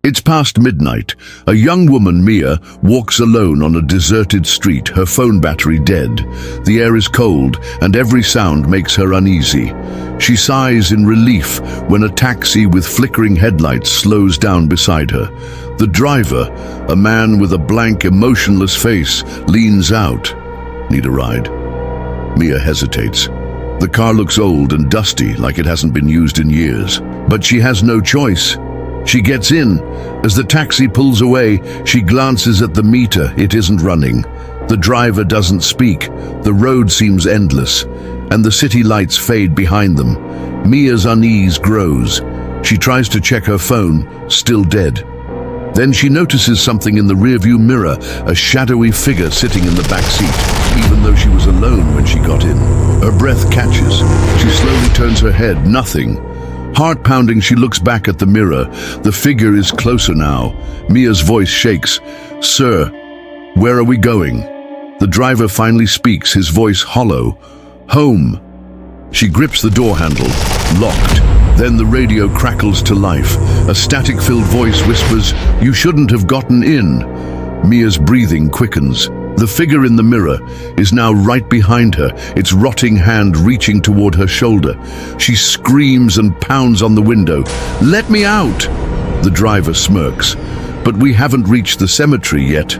It's past midnight. A young woman, Mia, walks alone on a deserted street, her phone battery dead. The air is cold, and every sound makes her uneasy. She sighs in relief when a taxi with flickering headlights slows down beside her. The driver, a man with a blank, emotionless face, leans out. Need a ride? Mia hesitates. The car looks old and dusty, like it hasn't been used in years. But she has no choice. She gets in. As the taxi pulls away, she glances at the meter. It isn't running. The driver doesn't speak. The road seems endless, and the city lights fade behind them. Mia's unease grows. She tries to check her phone, still dead. Then she notices something in the rearview mirror, a shadowy figure sitting in the back seat, even though she was alone when she got in. Her breath catches. She slowly turns her head. Nothing. Heart-pounding, she looks back at the mirror. The figure is closer now. Mia's voice shakes. "Sir, where are we going?" The driver finally speaks, his voice hollow. "Home." She grips the door handle. Locked. Then the radio crackles to life. A static-filled voice whispers, "You shouldn't have gotten in." Mia's breathing quickens. The figure in the mirror is now right behind her, its rotting hand reaching toward her shoulder. She screams and pounds on the window. "Let me out!" The driver smirks. "But we haven't reached the cemetery yet."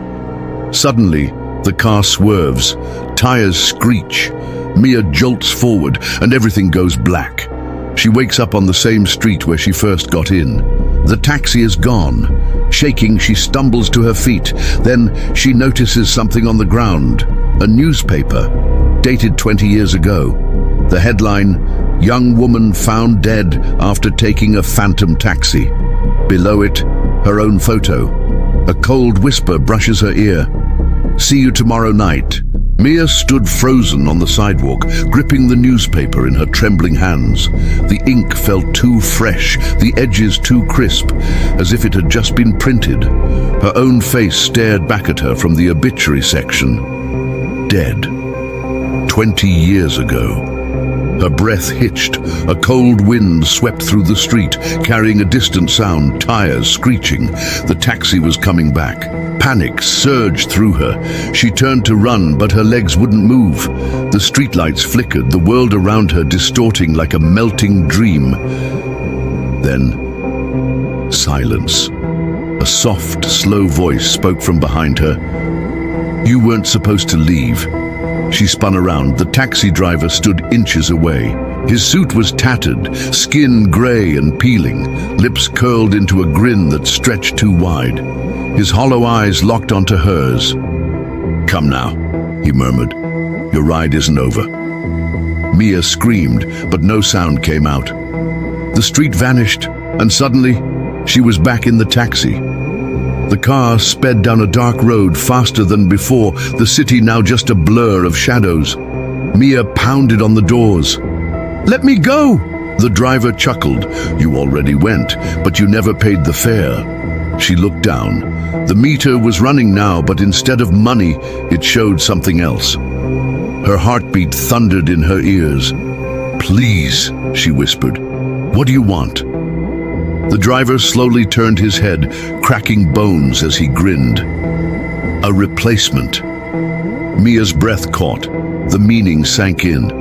Suddenly, the car swerves. Tires screech. Mia jolts forward, and everything goes black. She wakes up on the same street where she first got in. The taxi is gone. Shaking, she stumbles to her feet. Then she notices something on the ground. A newspaper, dated 20 years ago. The headline, "Young woman found dead after taking a phantom taxi." Below it, her own photo. A cold whisper brushes her ear. "See you tomorrow night." Mia stood frozen on the sidewalk, gripping the newspaper in her trembling hands. The ink felt too fresh, the edges too crisp, as if it had just been printed. Her own face stared back at her from the obituary section. Dead. 20 years ago. Her breath hitched. A cold wind swept through the street, carrying a distant sound, tires screeching. The taxi was coming back. Panic surged through her. She turned to run, but her legs wouldn't move. The streetlights flickered, the world around her distorting like a melting dream. Then, silence. A soft, slow voice spoke from behind her. "You weren't supposed to leave." She spun around. The taxi driver stood inches away. His suit was tattered, skin gray and peeling, lips curled into a grin that stretched too wide. His hollow eyes locked onto hers. "Come now," he murmured. "Your ride isn't over." Mia screamed, but no sound came out. The street vanished, and suddenly, she was back in the taxi. The car sped down a dark road faster than before, the city now just a blur of shadows. Mia pounded on the doors. "Let me go!" The driver chuckled. "You already went, but you never paid the fare." She looked down. The meter was running now, but instead of money, it showed something else. Her heartbeat thundered in her ears. "Please," she whispered. "What do you want?" The driver slowly turned his head, cracking bones as he grinned. "A replacement." Mia's breath caught. The meaning sank in.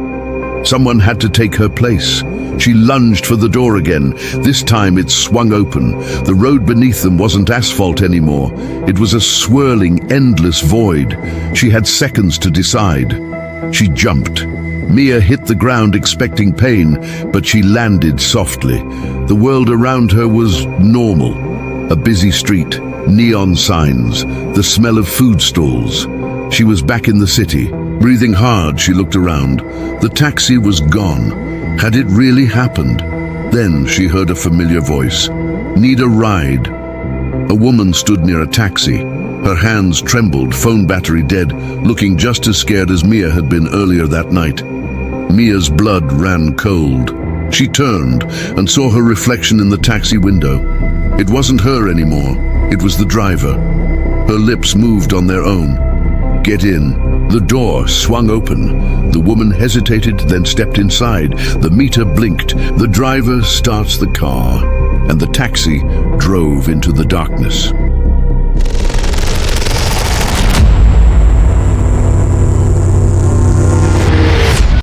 Someone had to take her place. She lunged for the door again. This time it swung open. The road beneath them wasn't asphalt anymore. It was a swirling, endless void. She had seconds to decide. She jumped. Mia hit the ground expecting pain, but she landed softly. The world around her was normal. A busy street, neon signs, the smell of food stalls. She was back in the city. Breathing hard, she looked around. The taxi was gone. Had it really happened? Then she heard a familiar voice. "Need a ride?" A woman stood near a taxi. Her hands trembled, phone battery dead, looking just as scared as Mia had been earlier that night. Mia's blood ran cold. She turned and saw her reflection in the taxi window. It wasn't her anymore. It was the driver. Her lips moved on their own. "Get in." The door swung open. The woman hesitated, then stepped inside. The meter blinked. The driver starts the car. and the taxi drove into the darkness.